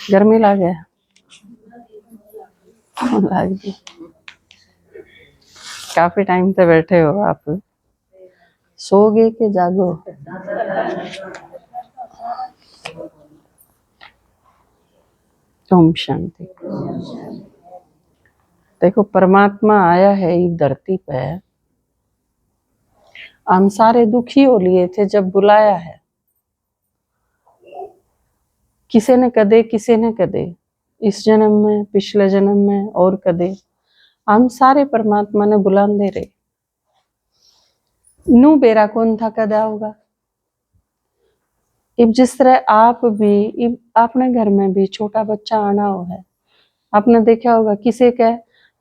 गर्मी लागे लाग गई। काफी टाइम से बैठे हो आप, सोगे के जागो? ओम शांति। देखो, परमात्मा आया है इस धरती पे, हम सारे दुखी हो लिए थे जब बुलाया है। किसी ने कदे इस जन्म में, पिछले जन्म में और कदे हम सारे परमात्मा ने बुलांदे रहे। नू बेरा कौन था कदा होगा। इब जिस तरह आप भी, इब अपने घर में भी छोटा बच्चा आना हो है, आपने देखा होगा किसी के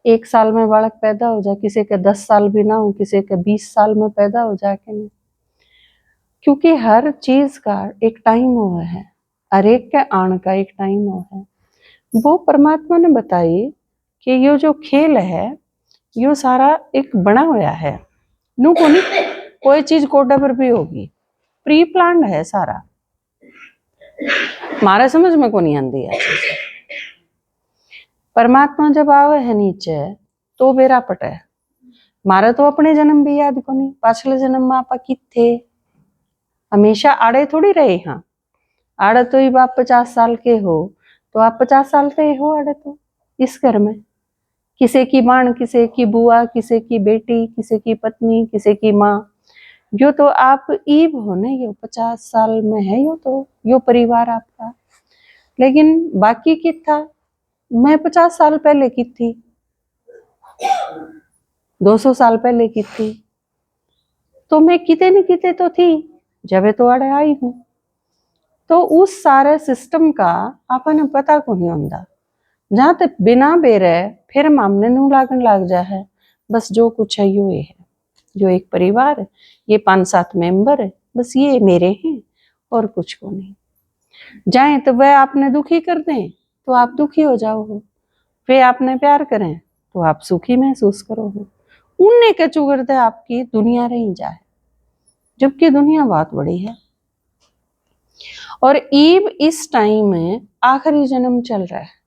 1 साल में बालक पैदा हो जाए, किसी के 10 साल भी ना हो, किसी के 20 साल में पैदा हो जाके नहीं। क्योंकि हर चीज का एक टाइम हुआ है, हर एक के आने का एक टाइम हुआ है। वो परमात्मा ने बताई कि ये जो खेल है यो सारा एक बना हुआ है। नू कोई चीज कोडा पर भी होगी, प्री प्लान्ड है सारा। मारा समझ में को नहीं आती है। परमात्मा जब आवे है नीचे तो बेरा पटे। मारा तो अपने जन्म भी याद को नहीं, पाछले जन्म में आपा किथे हमेशा आड़े थोड़ी रहे। हाँ, आड़े तो ही आप 50 साल के हो तो आप 50 साल के हो आड़े तो इस घर में। किसी की मां, किसी की बुआ, किसी की बेटी, किसी की पत्नी, किसी की माँ, यो तो आप ईब हो ना, यो 50 साल में है यो तो यो परिवार आपका। लेकिन बाकी की था, मैं 50 साल पहले की थी, 200 साल पहले की थी, तो मैं किते न किते तो थी जब तो आड़े आई हूँ। तो उस सारे सिस्टम का आपने पता को नहीं होता। जहाँ तक बिना बेरे फिर मामने नू लागन लाग जा है, बस जो कुछ है यो ये है, जो एक परिवार है, ये 5-7 मेंबर है, बस ये मेरे हैं और कुछ को नहीं। जाए तो वह आपने दुखी कर दें तो आप दुखी हो जाओ, वे आपने प्यार करें तो आप सुखी महसूस करो। उनने के चुगड़ते आपकी दुनिया रही जाए, जबकि दुनिया बहुत बड़ी है। और ईब इस टाइम में आखिरी जन्म चल रहा है।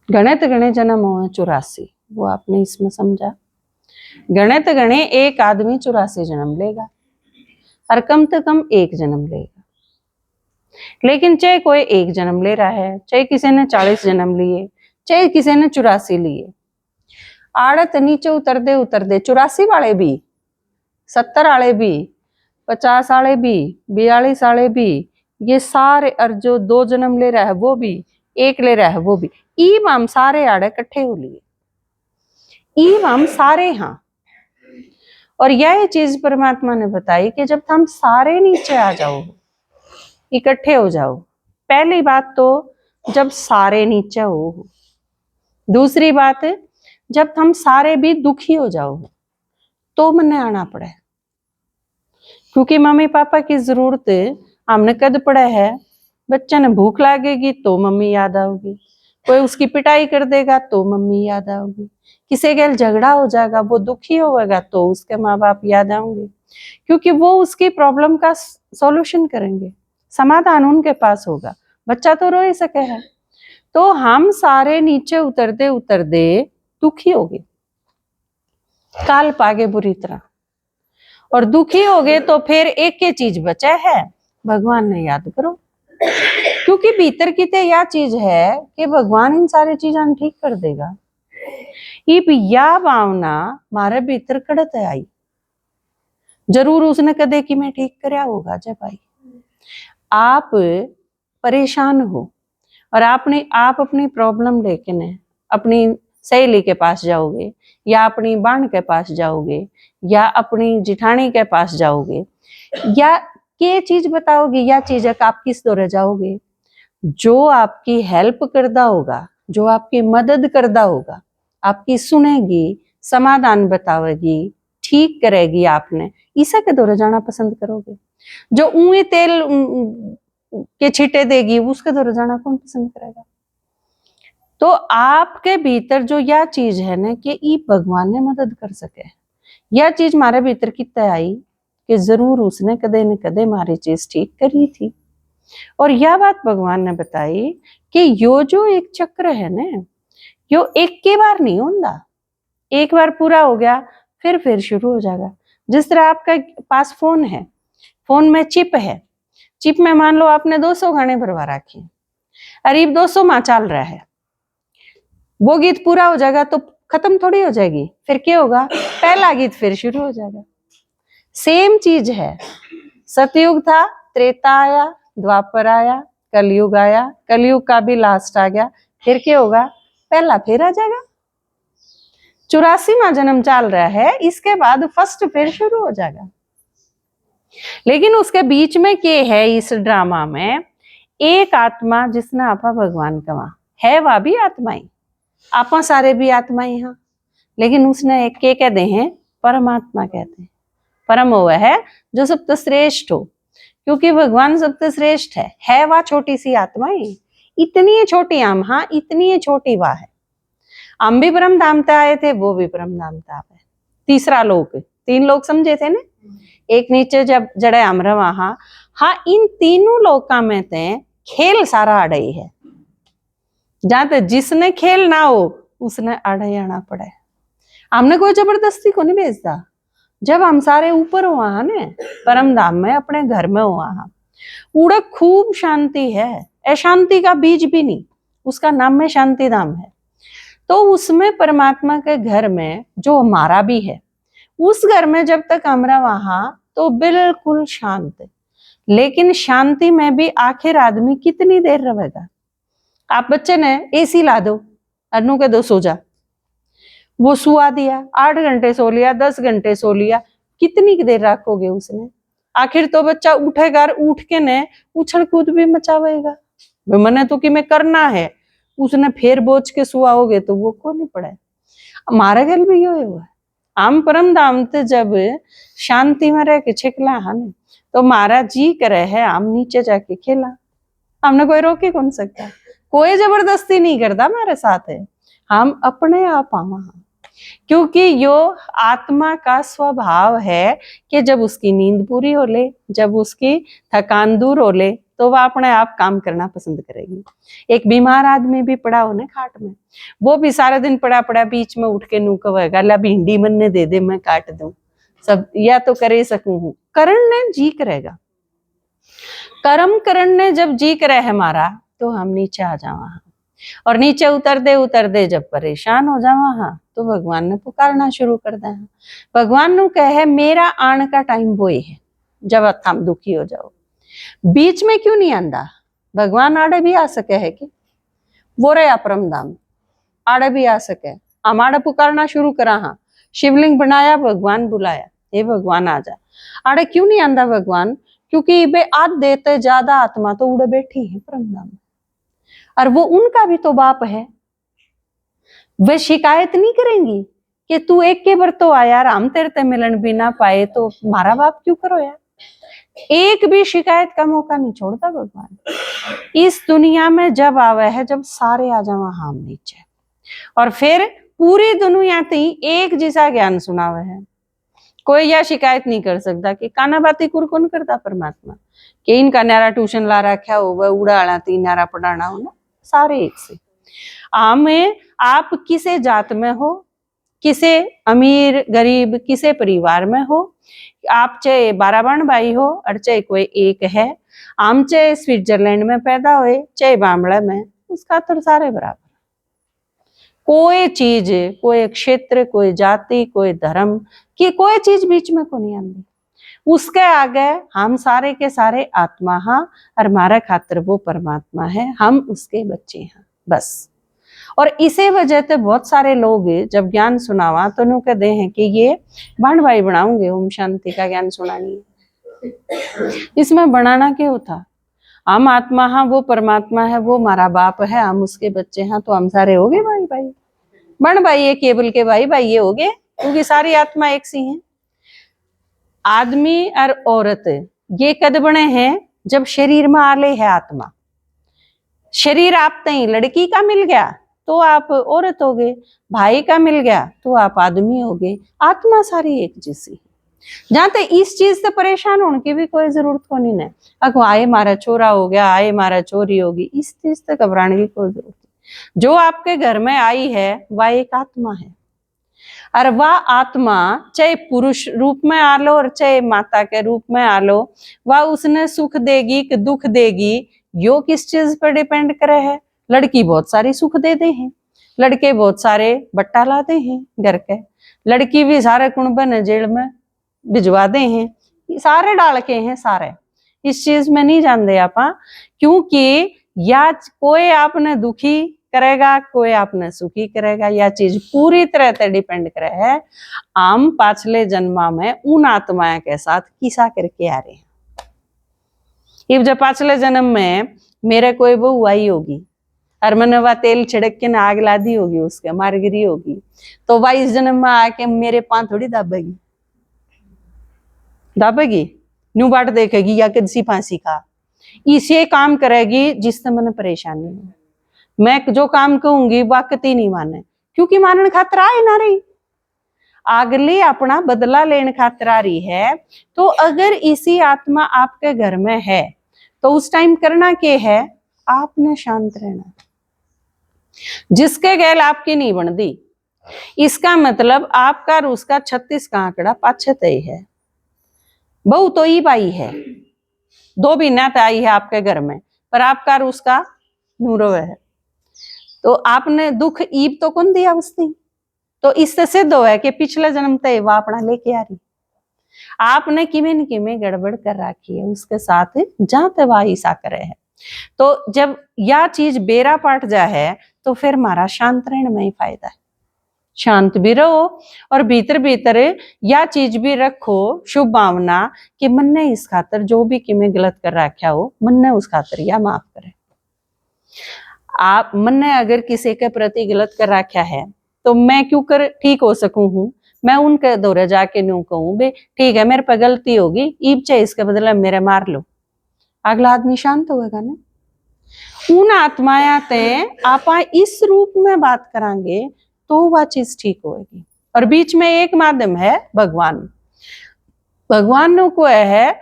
गणे जन्म हुए 84, वो आपने इसमें समझा। गणे एक आदमी 84 जन्म लेगा और कम से कम एक जन्म लेगा। लेकिन चाहे कोई एक जन्म ले रहा है, चाहे किसी ने 40 जन्म लिए, चाहे किसी ने 84 लिए, आड़त नीचे उतर दे 84 वाले भी, 70 वाले भी, 50 वाले भी, 42 वाले भी, ये सारे, और जो 2 जन्म ले रहा है वो भी, 1 ले रहा है वो भी, ईब हम सारे आड़े इकट्ठे हो लिए, ईब हम सारे। हाँ, और यह चीज परमात्मा ने बताई कि जब हम सारे नीचे आ जाओ, इकट्ठे हो जाओ, पहली बात तो जब सारे नीचे हो, दूसरी बात जब हम सारे भी दुखी हो जाओ तो मन्ने आना पड़े। क्योंकि मम्मी पापा की जरूरत हमने कद पड़े है। बच्चे ने भूख लगेगी तो मम्मी याद आओगी, कोई उसकी पिटाई कर देगा तो मम्मी याद आओगी, किसी के झगड़ा हो जाएगा वो दुखी होगा तो उसके माँ बाप याद आएंगे, क्योंकि वो उसकी प्रॉब्लम का सॉल्यूशन करेंगे, समाधान उनके पास होगा। बच्चा तो रो ही सके है। तो हम सारे नीचे उतरते उतरते दुखी हो गए, काल पागे बुरी तरह, और दुखी हो गए तो फिर एक ही चीज बचा है, भगवान ने याद करो। क्योंकि भीतर की तो यह चीज है कि भगवान इन सारी चीजें ठीक कर देगा। यह भावना मारे भीतर कड़त आई, जरूर उसने कदे कि मैं ठीक करया होगा। जब आई आप परेशान हो और आप अपनी प्रॉब्लम लेके ने अपनी सहेली के पास जाओगे, या अपनी बाण के पास जाओगे, या अपनी जिठानी के पास जाओगे, या ये चीज बताओगे, या चीज आप किस दौरे जाओगे? जो आपकी हेल्प करदा होगा, जो आपकी मदद करदा होगा, आपकी सुनेगी, समाधान बतावेगी, ठीक करेगी, आपने ईसा के दौरे जाना पसंद करोगे? जो ऊए तेल के छींटे देगी उसके दौरे जाना कौन पसंद करेगा? तो आपके भीतर जो यह चीज है ना कि ई भगवान ने मदद कर सके, यह चीज हमारे भीतर कितने आई कि जरूर उसने कदे न कदे हमारी चीज ठीक करी थी। और यह बात भगवान ने बताई कि यो जो एक चक्र है ना, यो एक के बार नहीं होता, एक बार पूरा हो गया फिर शुरू हो जाएगा। जिस तरह आपका पास फोन है, फोन में चिप है, चिप में मान लो आपने 200 गाने भरवा रखे, करीब 200 माह चल रहा है, वो गीत पूरा हो जाएगा तो खत्म थोड़ी हो जाएगी, फिर क्या होगा, पहला गीत फिर शुरू हो जाएगा। सेम चीज है, सतयुग था, त्रेता आया, द्वापर आया, कलयुग आया, कलयुग का भी लास्ट आ गया, फिर क्या होगा, पहला फिर आ जाएगा। 84वां जन्म चल रहा है, इसके बाद फर्स्ट फिर शुरू हो जाएगा। लेकिन उसके बीच में क्या है, इस ड्रामा में एक आत्मा जिसने आपा भगवान कहा है, वह भी आत्मा ही, आपा सारे भी आत्मा ही हाँ, लेकिन उसने एक के कहते हैं, परमात्मा कहते हैं। परम वो है जो सबसे श्रेष्ठ हो, क्योंकि भगवान सबसे श्रेष्ठ है वह छोटी सी आत्मा ही, इतनी ही छोटी हम, हाँ इतनी ही छोटी वह है। हम भी परम धाम पे आए थे, वो भी परम धाम पे आए। तीसरा लोक, 3 लोग समझे थे ना, एक नीचे जब जड़े अमर वहां, हाँ इन तीनों लोका में ते खेल सारा अड़े है, जहां तक जिसने खेल ना हो उसने अड़े आना पड़े। हमने कोई जबरदस्ती को नहीं भेजता। जब हम सारे ऊपर हुआ है ना, परम धाम में अपने घर में हुआ है, उड़े खूब शांति है, अशांति का बीज भी नहीं, उसका नाम में शांति धाम है। तो उसमें परमात्मा के घर में जो हमारा भी है, उस घर में जब तक हमरा वहां तो बिल्कुल शांत। लेकिन शांति में भी आखिर आदमी कितनी देर रहेगा। आप बच्चे ने एसी ला दो, अनु के 2 सो जा, वो सुआ दिया, 8 घंटे सो लिया, 10 घंटे सो लिया, कितनी देर रखोगे उसने। आखिर तो बच्चा उठेगा, उठ के ने उछल कूद भी मचावेगा, मैंने तो कि मैं करना है, उसने फिर बोझ के सुआओगे तो वो को नहीं पड़े। हमारे घर भी यो हुआ, हम परम धाम ते जब शांति में रह के छिकला है ना, तो महाराज जी करे है हम नीचे जाके खेला, हमने कोई रोके कौन सकता, कोई जबरदस्ती नहीं करता हमारे साथ है, हम अपने आप आवा। क्योंकि यो आत्मा का स्वभाव है कि जब उसकी नींद पूरी हो ले, जब उसकी थकान दूर हो ले, तो वह अपने आप काम करना पसंद करेगी। एक बीमार आदमी भी पड़ा हो ना खाट में, वो भी सारा दिन पड़ा पड़ा बीच में उठ के नू कहेगा ला भिंडी मन ने दे दे मैं काट दूं, सब या तो करे सकूं हूं, करण ने जी करेगा। कर्म करण ने जब जी करे हमारा, तो हम नीचे आ जावा, और नीचे उतर दे जब परेशान हो जावा हाँ, तो भगवान ने पुकारना शुरू कर दे। भगवान नु कहे मेरा आने का टाइम वो है जब हम दुखी हो जाओ, बीच में क्यों नहीं आंदा। भगवान आड़े भी आ सके है कि वो रे अपरम धाम आड़े भी आ सके, हमारा पुकारना शुरू करा हाँ, शिवलिंग बनाया, भगवान बुलाया, हे भगवान आ जा। आड़े क्यों नहीं आंदा भगवान, क्योंकि बे आज देते ज्यादा आत्मा तो उड़े बैठी है परम धाम, और वो उनका भी तो बाप है। वे शिकायत नहीं करेंगी कि तू एक के बार तो आया, हम तेरे ते मिलन भी ना पाए तो मारा बाप क्यों करो यार। एक भी शिकायत का मौका नहीं छोड़ता भगवान। इस दुनिया में जब आवे है, जब सारे आ जावा हम नीचे, और फिर पूरी दुनिया थी एक जैसा ज्ञान सुनावे है। कोई यह शिकायत नहीं कर सकता कि काना बाती कुर कौन करता परमात्मा, कि इनका न्यारा ट्यूशन ला रखा हो, वह उड़ाना तीन न्यारा पढ़ाना हो ना, सारे एक से। में आप किसे जात में हो, किसे अमीर गरीब किसे परिवार में हो, आप चाहे 12 बहन भाई हो और चाहे कोई एक है, हम चाहे स्विट्जरलैंड में पैदा हुए चाहे बामड़ा में, उसका तो सारे बराबर। कोई चीज, कोई क्षेत्र, कोई जाति, कोई धर्म की कोई चीज बीच में को नहीं आती। उसके आगे हम सारे के सारे आत्मा हाँ, और हमारे खातिर वो परमात्मा है, हम उसके बच्चे हैं बस। और इसी वजह से बहुत सारे लोग जब ज्ञान सुनावा तो नु कहते हैं कि ये बाण भाई बनाऊंगे, ओम शांति का ज्ञान सुनानी है। इसमें बनाना क्यों था, हम आत्मा हाँ, वो परमात्मा है, वो हमारा बाप है, हम उसके बच्चे हैं, तो हम सारे हो गए भाई भाई। बण भाई ये केवल के भाई भाई ये हो गए, क्योंकि सारी आत्मा एक सी है। आदमी और औरत ये कद बने हैं जब शरीर में आले है आत्मा। शरीर आप तई लड़की का मिल गया तो आप औरत हो गए, भाई का मिल गया तो आप आदमी हो गए, आत्मा सारी एक जैसी। जहां तक इस चीज से परेशान होने की भी कोई जरूरत को नहीं है। अगो आए मारा चोरा हो गया, आए मारा चोरी होगी, इस चीज से घबराने की कोई जरूरत नहीं। जो आपके घर में आई है वह एक आत्मा है, और वह आत्मा चाहे पुरुष रूप में आ लो और चाहे माता के रूप में आ लो, वह उसने सुख देगी कि दुख देगी, यो किस चीज पर डिपेंड करे है। लड़की बहुत सारी सुख दे दे हैं, लड़के बहुत सारे बट्टा लाते हैं घर के, लड़की भी सारे कुणबन जेल में भिजवा दे हैं, सारे डाल के हैं सारे। इस चीज में नहीं जानते आप, क्योंकि या कोई आपने दुखी करेगा, कोई आपने सुखी करेगा, यह चीज पूरी तरह से डिपेंड करे है हम पाछले जन्मा में उन आत्माएं के साथ किसा करके आ रहे हैं। इब जब पाछले जन्म में मेरे कोई बहू आई होगी और मैंने वह तेल छिड़क के ना आग ला दी होगी, उसके मार गिरी होगी, तो वह इस जन्म में आके मेरे पांव थोड़ी दाबेगी, दाबेगी न्यू बाट देखेगी या किसी फांसी खा, इसे काम करेगी जिससे मैंने परेशानी है। मैं जो काम कहूंगी वाकती नहीं माने, क्योंकि मानने खातर आए ना रही, अगली अपना बदला लेने खातर आ रही है। तो अगर इसी आत्मा आपके घर में है तो उस टाइम करना क्या है, आपने शांत रहना। जिसके गैल आपकी नहीं बनती, इसका मतलब आपका और उसका 36 का आंकड़ा पाछे तय है। बहू तो ईब आई है, 2 महीना तो आई है आपके घर में, पर आपका और उसका नूरो है, तो आपने दुख ईब तो कौन दिया उसने। तो इससे सिद्ध हो है कि पिछले जन्म तय वह अपना लेके आ रही, आपने किमें न किमें गड़बड़ कर रखी है उसके साथ, जहां तक वह ईसा करे है। तो जब यह चीज बेरा पाट जा है तो फिर हमारा शांत रहने में ही फायदा है। शांत भी रहो और भीतर भीतर यह चीज भी रखो शुभ भावना कि मन ने इस खातर जो भी किमें गलत कर रखा हो, मन ने उस खातर या माफ करे। आप मन ने अगर किसी के प्रति गलत कर रखा है तो मैं क्यों कर ठीक हो सकूं हूँ, मैं उनके दौरे जाके न्यू कहूं बे ठीक है मेरे पे गलती होगी, ईब चाहे इसके बदले मेरे मार लो, अगला आदमी शांत होगा ना। उन आत्माया ते आप इस रूप में बात करांगे तो वह चीज ठीक होगी। और बीच में एक माध्यम है भगवान, भगवान को है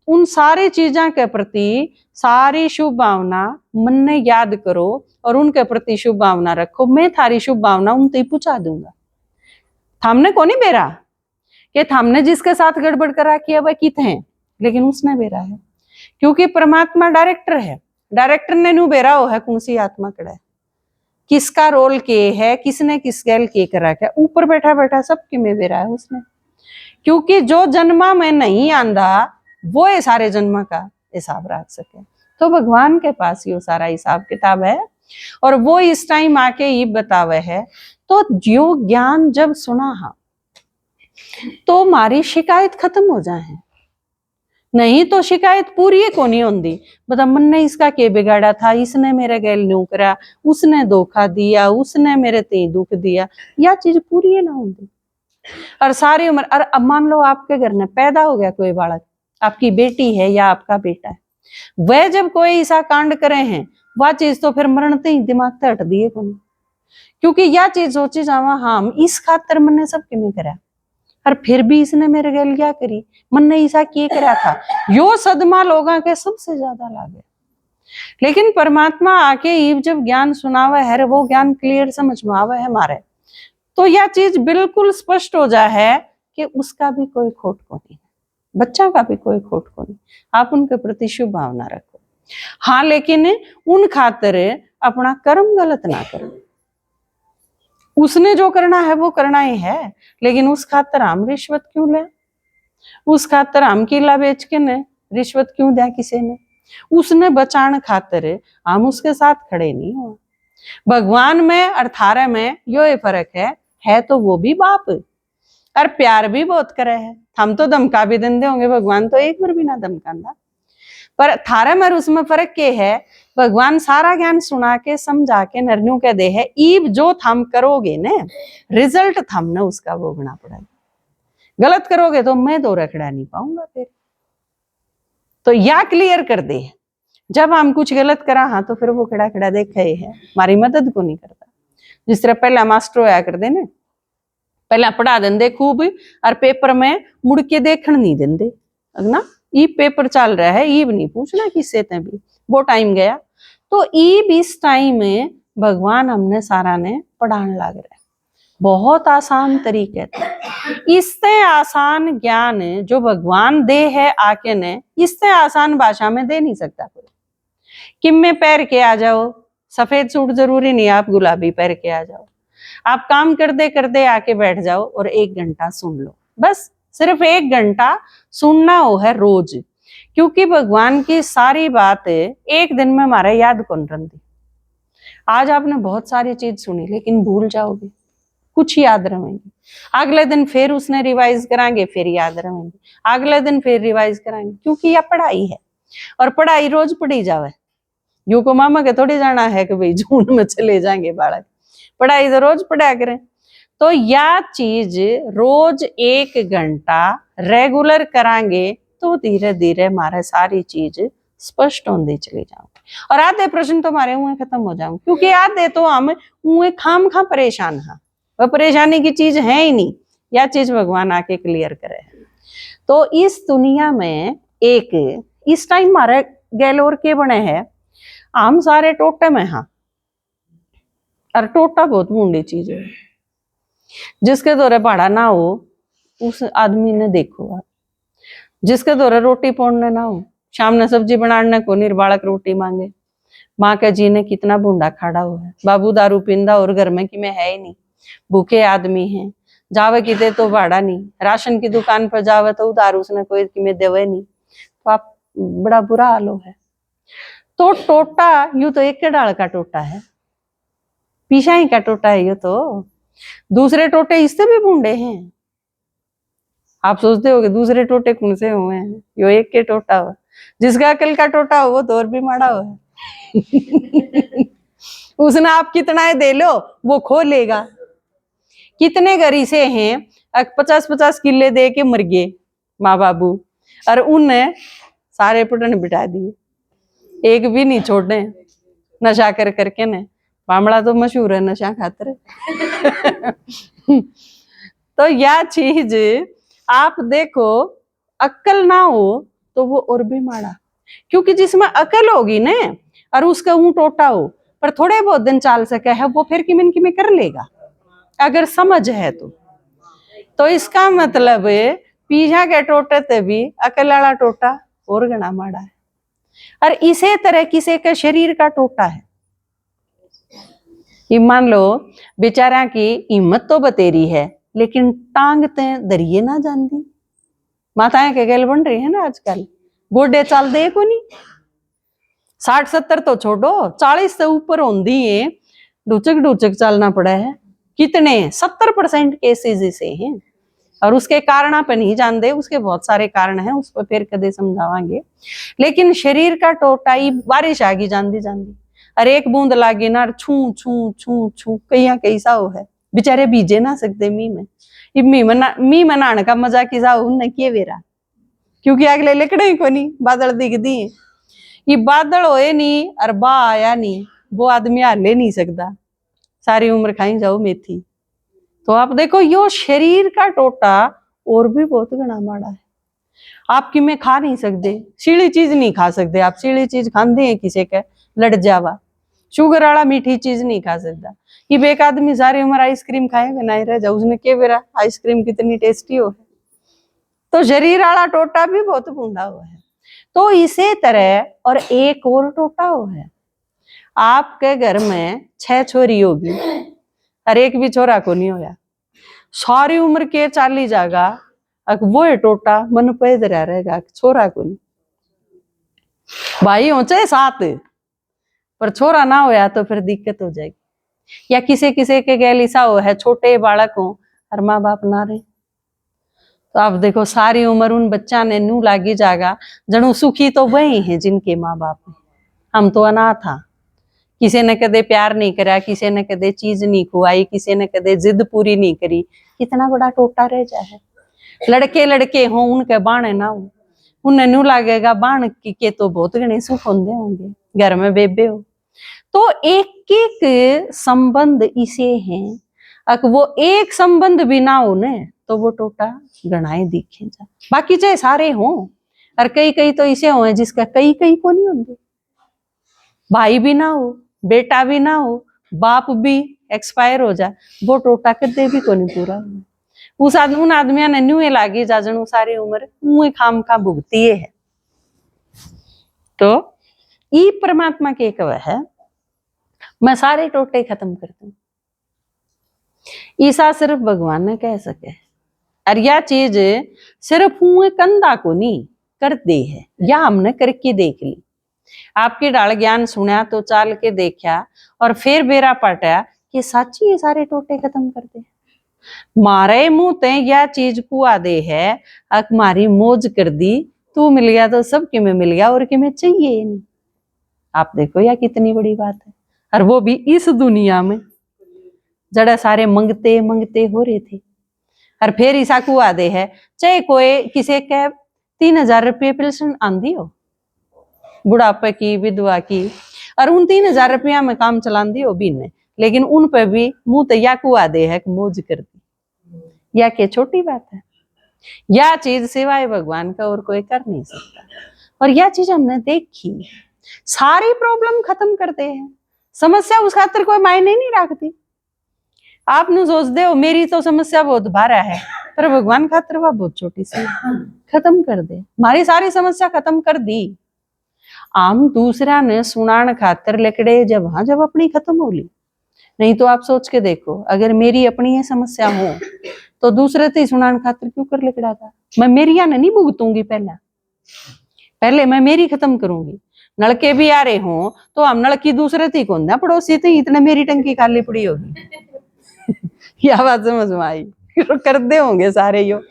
उन सारी चीजों के प्रति सारी शुभ भावना मन ने याद करो और उनके प्रति शुभ भावना रखो। मैं थारी शुभ भावना उन तक पहुंचा दूंगा। थामने को नहीं बेरा कि थामने जिसके साथ गड़बड़ करा किया वह कित है, लेकिन उसने बेरा है, क्योंकि परमात्मा डायरेक्टर है। डायरेक्टर ने न्यू बेरा हो है कौन सी आत्मा कड़ा है, किसका रोल के है, किसने किस गैल के करा क्या, ऊपर बैठा बैठा सबके में बेरा है उसने। क्योंकि जो जन्मा में नहीं आंदा वो ये सारे जन्म का हिसाब रख सके, तो भगवान के पास ये सारा हिसाब किताब है और वो इस टाइम आके ये बतावे है। तो जो ज्ञान जब सुना हा तो हमारी शिकायत खत्म हो जाए, नहीं तो शिकायत पूरी को नहीं होती। बता मन ने इसका क्या बिगाड़ा था, इसने मेरे गैल न्यू करा, उसने धोखा दिया, उसने मेरे ते दुख दिया, यह चीज पूरी है ना होती। और सारी उम्र, और अब मान लो आपके घर में पैदा हो गया कोई बालक, आपकी बेटी है या आपका बेटा है, वह जब कोई ऐसा कांड करे हैं वह चीज तो फिर मरणते ही दिमाग से हट दिए को नहीं, क्योंकि यह चीज सोची जावा हम इस खातर मन ने सबके में करा, और फिर भी इसने मेरे गैल क्या करी, मन ने ऐसा किए करा था, यो सदमा लोगों के सबसे ज्यादा लागे। लेकिन परमात्मा आके ईब जब ज्ञान सुनावा है, वो ज्ञान क्लियर समझ में आवा है हमारे, तो यह चीज बिल्कुल स्पष्ट हो जा है कि उसका भी कोई खोट को नहीं, बच्चा का भी कोई खोट को नहीं। आप उनके प्रति शुभ भावना रखो, हाँ, लेकिन उन खातर अपना कर्म गलत ना करो। उसने जो करना है वो करना ही है, लेकिन उस खातर हम रिश्वत क्यों ले, उस खातर हम किला बेच के ने रिश्वत क्यों दिया किसी ने, उसने बचाने खातर हम उसके साथ खड़े नहीं हो। भगवान में और थारे में यो फर्क है तो वो भी बाप और प्यार भी बहुत करे है। हम तो धमका भी देंगे होंगे, भगवान तो एक बार भी ना धमकांदा, पर थारे में उसमें फर्क के है, भगवान सारा ज्ञान सुना के समझा के नरन्यू के दे है, ईब जो थम करोगे ने रिजल्ट थमने उसका भोगना पड़ेगा। गलत करोगे तो मैं दो रखड़ा नहीं पाऊंगा फिर। तो या क्लियर कर दे, जब हम कुछ गलत करा हाँ तो फिर वो खड़ा खड़ा देखे है, हमारी मदद को नहीं करता। जिस तरह पहला मास्टर होया कर दे ना, पहले पढ़ा देंगे खूब और पेपर में मुड़ के देखण नहीं देंगे ना। ई पेपर चल रहा है, ईब नहीं पूछना किससे ते भी, वो टाइम गया। तो ईब इस टाइम में भगवान हमने सारा ने पढ़ाने लग रहा है, बहुत आसान तरीके थे। इससे आसान ज्ञान जो भगवान दे है आके ने, इससे आसान भाषा में दे नहीं सकता कोई। किम में पैर के आ जाओ, सफेद सूट जरूरी नहीं आप गुलाबी पैर के आ जाओ, आप काम करते करते आके बैठ जाओ और 1 घंटा सुन लो, बस सिर्फ 1 घंटा सुनना हो है रोज। क्योंकि भगवान की सारी बातें एक दिन में हमारे याद कौन रही। आज आपने बहुत सारी चीज सुनी लेकिन भूल जाओगे, कुछ याद रहेंगे, अगले दिन फिर उसने रिवाइज कराएंगे, फिर याद रहेंगे, अगले दिन फिर रिवाइज कराएंगे। क्योंकि यह पढ़ाई है और पढ़ाई रोज पढ़ी जावे। यू को मामा के थोड़ी जाना है कि भाई जून में चले जाएंगे बालक, पढ़ाई तो रोज पढ़ा करें। तो यह चीज रोज 1 घंटा रेगुलर कराएंगे तो धीरे धीरे हमारे सारी चीज स्पष्ट होती चली जाऊंगी और आधे प्रश्न तो हमारे मुंह खत्म हो जाएंगे। क्योंकि आधे तो हम मुंह खाम खा परेशान हैं, वह परेशानी की चीज है ही नहीं, यह चीज भगवान आके क्लियर करे। तो इस दुनिया में एक इस टाइम हमारे गैलोर के बने हैं, हम सारे टोटे में हाँ, और टोटा बहुत बूंदी चीज है। जिसके द्वारा भाड़ा ना हो उस आदमी ने देखो आप, जिसके द्वारा रोटी पौड़ने ना हो, शाम ने सब्जी बनाने को निर्बालक रोटी मांगे, माँ के जी ने कितना बूंदा खाड़ा हुआ है, बाबू दारू पींदा और घर में कि में है ही नहीं, भूखे आदमी हैं, जावे किते तो भाड़ा नहीं, राशन की दुकान पर जावे तो उधार उसने कोई कि में देवे नहीं, तो आप बड़ा बुरा हाल है। तो टोटा यूं तो एक के डाल का टोटा है, पीछा ही का टोटा है, ये तो दूसरे टोटे इससे भी बूंदे हैं। आप सोचते हो कि दूसरे टोटे कौन से हुए हैं, यो एक के टोटा हो, जिसका अकल का टोटा हो वो तो और भी माड़ा हो है। उसने आप कितना दे लो वो खो लेगा। कितने गरी से हैं 50-50 किले दे के मर गए माँ बाबू, और उनने सारे पुटन बिठा दिए, एक भी नहीं छोड़े नशा कर करके ने। बामड़ा तो मशहूर है नशा खातर। तो यह चीज आप देखो, अक्ल ना हो तो वो और भी माड़ा। क्योंकि जिसमें अकल होगी ना और उसका ऊं टोटा हो पर थोड़े बहुत दिन चाल सके है, वो फिर किमिन किमें कर लेगा अगर समझ है तो इसका मतलब पीछा के टोटे ते भी अकल वाला टोटा और घना माड़ा है। और इसे तरह किसी का शरीर का टोटा है, मान लो बेचारा की हिम्मत तो बतेरी है लेकिन टांग ते दरिये ना जानती। माताएं के गैल बन रही है ना आजकल, गोडे चाल दे को नहीं, 60-70 तो छोड़ो 40 से ऊपर होंगी है, डूचक डूचक चलना पड़ा है। कितने 70% केसेस ऐसे हैं और उसके कारण आप नहीं जानते, उसके बहुत सारे कारण हैं, उस पर फिर कदे समझावांगे। लेकिन शरीर का टोटा ही बारिश आ गई जानती जानती, अरे एक बूंद लागे ना छू छू छू छू कई सा हो है, बेचारे बीजे ना सकते मी में, मी मनाने का मजा किसा उनने किए वेरा, क्योंकि अगले लिकड़े को नहीं बादल दिख दिए, ये बादल होए नहीं और बा आया नहीं, वो आदमी हाले नहीं सकता, सारी उम्र खाई जाओ मेथी। तो आप देखो यो शरीर का टोटा और भी बहुत घना माड़ा है। आप कि में खा नहीं सकते, सीली चीज नहीं खा सकते, आप सीली चीज खाते हैं किसी के लड़ जावा, शुगर वाला मीठी चीज नहीं खा सकता। ये एक आदमी सारी उम्र आइसक्रीम खाएगा नहीं रह जा, उसने के बेरा आइसक्रीम कितनी टेस्टी हो है। तो शरीर वाला टोटा भी बहुत बूंदा हुआ है। तो इसे तरह और एक और टोटा हो है, आपके घर में 6 छोरी होगी और एक भी छोरा को नहीं होया, सारी उम्र के चाली जागा, वो है टोटा मन पैद रहेगा, छोरा को नहीं। भाई हो चाहे 7 पर छोरा ना होया तो फिर दिक्कत हो जाएगी। या किसी किसी के गैल ऐसा हो है छोटे बालक हो और माँ बाप ना रहे, तो आप देखो सारी उम्र उन बच्चा ने नू लागी जागा, जनु सुखी तो वही है जिनके माँ बाप है। हम तो अनाथ था, किसी ने कदे प्यार नहीं करा, किसी ने कदे चीज नहीं खुआई, किसी ने कदे जिद पूरी नहीं करी, कितना बड़ा टोटा रह जाए। लड़के लड़के हो उनके बाण ना हो, उन्हें नू लागेगा बाण के तो बहुत घने सुख होंगे घर में बेबे हो। तो एक एक संबंध इसे हैं अक वो एक संबंध भी ना हो ने तो वो टोटा गणाए दिखे जा। बाकी चाहे सारे हों, और कई कई तो ऐसे हो जिसका कई कई को नहीं होंगे, भाई भी ना हो, बेटा भी ना हो, बाप भी एक्सपायर हो जाए, वो टोटा कदे भी को नहीं पूरा होना। उस उन आदमिया ने न्यू लागी जाजन सारी उम्र मुँह खाम खा भुगती है। तो ई परमात्मा के कव है मैं सारे टोटे खत्म कर दूं, ईसा सिर्फ भगवान ने कह सके। और यह चीज सिर्फ हुए कंधा को नहीं कर दे है, या हमने करके देख ली। आपकी डाल ज्ञान सुना तो चाल के देखा और फिर बेरा पाटा कि सच्ची ये सारे टोटे खत्म कर दे। मारे मुंह ते यह चीज कुआ दे है, अक मारी मौज कर दी, तू मिल गया तो सब कि मैं मिल गया और कि मैं चाहिए नहीं। आप देखो यह कितनी बड़ी बात है, और वो भी इस दुनिया में जड़ा सारे मंगते मंगते हो रहे थे। और फिर ईसा कुआ दे है, चाहे कोई किसी के 3,000 रुपये पेंशन आंदी हो बुढ़ापे की विधवा की, और उन 3,000 रुपया में काम चलांदी हो भी ने, लेकिन उन पे भी मुंह तो या कुआ दे है कि मौज कर दी। या क्या छोटी बात है, यह चीज सिवाय भगवान का और कोई कर नहीं सकता। और यह चीज हमने देखी, सारी प्रॉब्लम खत्म करते हैं, समस्या उस खातर कोई मायने नहीं रखती। आप नु सोच दे हो मेरी तो समस्या बहुत भारा है, पर भगवान खातर वह बहुत छोटी सी खत्म कर दे, हमारी सारी समस्या खत्म कर दी। आम दूसरा ने सुनान खातर लकड़े जब अपनी खत्म हो ली। नहीं तो आप सोच के देखो, अगर मेरी अपनी ये समस्या हो तो दूसरे से सुनान खातर क्यों कर लकड़ा था। मैं मेरी या नहीं भुगतूंगी, पहले मैं मेरी खत्म करूंगी। नलके भी आ रहे हो तो हम नलकी दूसरे थी कौन ना पड़ोसी थी, इतने मेरी टंकी खाली पड़ी होगी। यह बात समझ में आई, कर दे होंगे सारे यो।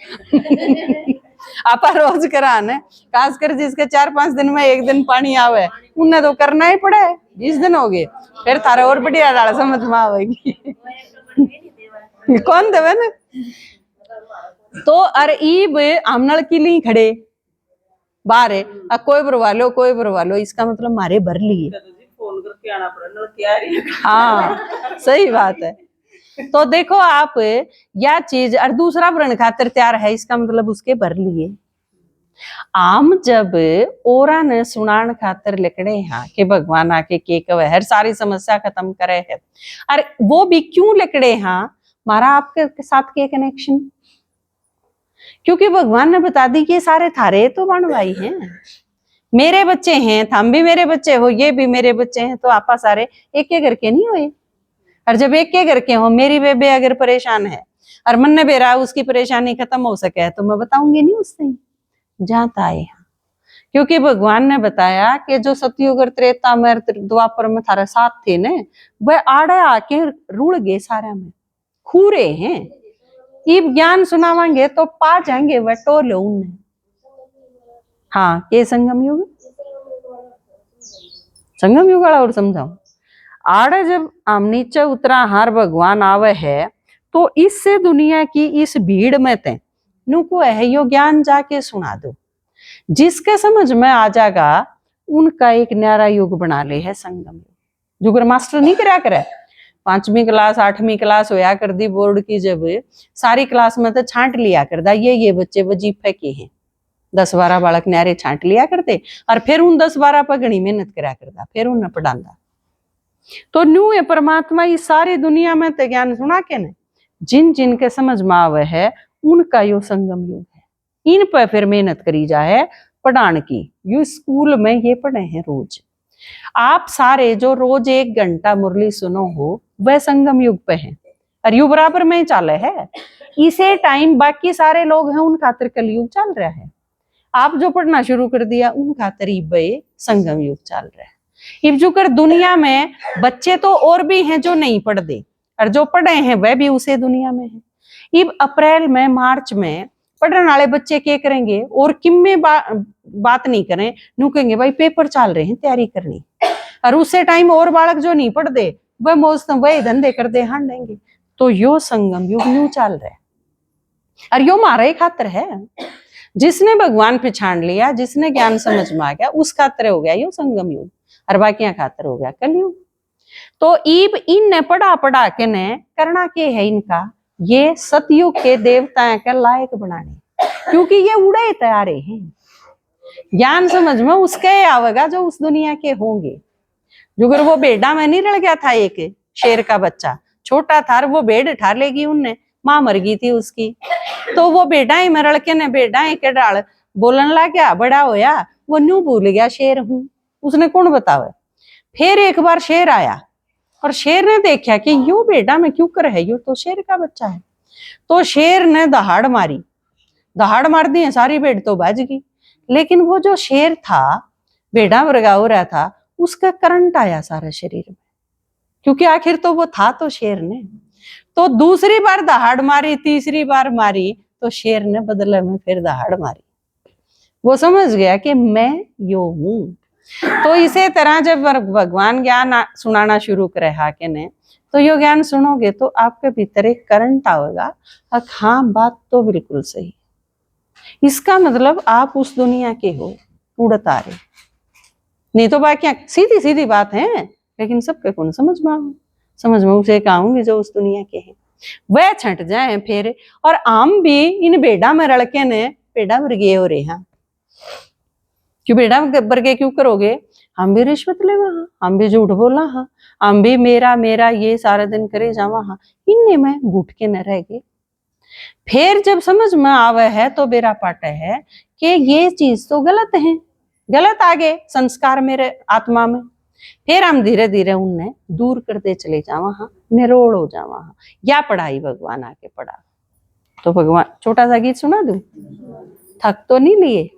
आपा रोज कराने, खासकर जिसके 4-5 दिन में एक दिन पानी आवे उन्हें तो करना ही पड़े। 20 दिन हो गए फिर थारा और बढ़िया डाल समझ में आवेगी। कौन देवे ना तो अरे ईब हम नलकी ली खड़े बाहर है, कोई भरवा लो, इसका मतलब मारे भर लिए। फोन करके आना पड़ा। हाँ सही बात है। तो देखो आप यह चीज और दूसरा भरण खातर तैयार है, इसका मतलब उसके भर लिए। आम जब ओरा ने सुनान खातर लिखड़े यहाँ के भगवान आके के कवे हर सारी समस्या खत्म करे है, और वो भी क्यों लिखड़े यहाँ मारा आपके साथ के कनेक्शन, क्योंकि भगवान ने बता दी कि सारे थारे तो बनवाई हैं, मेरे बच्चे हैं, थम भी मेरे बच्चे हो, ये भी मेरे बच्चे हैं, तो आपा सारे एक एक करके नहीं हुए। और जब एक एक करके हो, मेरी बेबे अगर परेशान है और मन ने बेरा उसकी परेशानी खत्म हो सके तो मैं बताऊंगी नहीं उससे जहां आए, क्योंकि भगवान ने बताया कि जो सतयुग और त्रेता में द्वापर में थारा साथ थे ने, वह आड़े आके रुड़ गए सारे में खूरे हैं। इब ज्ञान सुनावांगे तो पा जाएंगे वह टोले उन्हें। हाँ के संगम युग वाला और समझाओ। आड़े जब हम नीचे उतरा हार भगवान आवे है तो इससे दुनिया की इस भीड़ में ते नुको है यो ज्ञान जाके सुना दो, जिसके समझ में आ जाएगा उनका एक न्यारा युग बना ले है संगम युग। जुगर मास्टर नहीं करा करे 5वीं क्लास 8वीं क्लास होया कर दी बोर्ड की, जब सारी क्लास में तो छांट लिया कर दा ये बच्चे वजीफे के हैं, 10-12 बालक न्यारे छांट लिया करते और फिर उन 10-12 पर घनी मेहनत करा करता, फिर उन्हें पढ़ांदा। तो न्यू ये परमात्मा इस सारी दुनिया में तो ज्ञान सुना के ने जिन जिन के समझ में आवे है उनका यो संगम युग है। इन पर फिर मेहनत करी जाए पढ़ाने की। यू स्कूल में ये पढ़े हैं रोज, आप सारे जो रोज 1 घंटा मुरली सुनो हो वह संगम युग पे है, और यू बराबर में चाले है। इसे टाइम बाकी सारे लोग हैं उन खातिर कलयुग चल रहा है, आप जो पढ़ना शुरू कर दिया उन खातिर ये संगम युग चल रहा है। इब जो कर दुनिया में बच्चे तो और भी हैं जो नहीं पढ़ते, और जो पढ़े हैं वह भी उसे दुनिया में है। इब अप्रैल में मार्च में पढ़ने वाले बच्चे क्या करेंगे और किम्मे बात नहीं करें, नू कहेंगे भाई पेपर चल रहे हैं तैयारी करनी, और उसे टाइम और बालक जो नहीं पढ़ते वह मौज वही धंधे करते हाँ देंगे। तो यो संगम युग न्यू चल रहा है, और यो मारे खातर है। जिसने भगवान पहचान लिया, जिसने ज्ञान समझ में आ गया उस खातर हो गया यो संगम युग, और बाकियां खातर हो गया कलयुग। तो ईब इन ने पढ़ा पढ़ा के ने करना के है इनका, ये सतयुग के देवताएं के लायक बनाने, क्योंकि ये उड़े तैयारे हैं। ज्ञान समझ में उसके आवेगा जो उस दुनिया के होंगे। जो अगर वो बेड़ा में नहीं रल गया था, एक शेर का बच्चा छोटा था, वो भेड़ ठार लेगी उनने, मां मर गई थी उसकी, तो वो बेडाई में रल के ने बेडाई के डाल बोलन लग गया, बड़ा होया, वो न्यू भूल गया शेर हूं, उसने कौन बतावे। फिर एक बार शेर आया और शेर ने देखा कि यो बेटा में क्यों कर है, यो तो शेर का बच्चा है। तो शेर ने दहाड़ मारी, दहाड़ मार दी, सारी भेड़ तो बच गई। लेकिन वो जो शेर था, भेड़ा वर्गा हो रहा था, उसका करंट आया सारे शरीर में, क्योंकि आखिर तो वो था तो शेर ने। तो दूसरी बार दहाड़ मारी, तीसरी बार मारी, तो शेर ने बदले में फिर दहाड़ मारी। वो समझ गया कि मैं यो हूं। तो इसी तरह जब भगवान ज्ञान सुनाना शुरू करे हाके ने, तो यो ज्ञान सुनोगे तो आपके भीतर एक करंट आएगा, हाँ बात तो बिल्कुल सही, इसका मतलब आप उस दुनिया के हो, उड़त आ रहे। नहीं तो बाकी सीधी सीधी बात है, लेकिन सबके कौन समझ में उसे कहूंगी जो उस दुनिया के हैं, वह छंट जाए फिर। और हम भी इन बेड़ा में रड़के ने बेड़ा वर्गे हो रहे हैं। क्यों बेड़ा वर्गे क्यों करोगे? हम भी रिश्वत ले वहां, हम भी झूठ बोला हाँ, हम भी मेरा मेरा ये सारा दिन करे जावा हाँ, इनने में घुट के न रह गए। फिर जब समझ में आवे है तो बेरा पाटे है कि ये चीज तो गलत है, गलत आगे संस्कार मेरे आत्मा में। फिर हम धीरे धीरे उन्हें दूर करते चले जावा हाँ, निरोड़ हो जावा हाँ। या पढ़ाई भगवान आके पढ़ा। तो भगवान, छोटा सा गीत सुना दूं, थक तो नहीं लिए?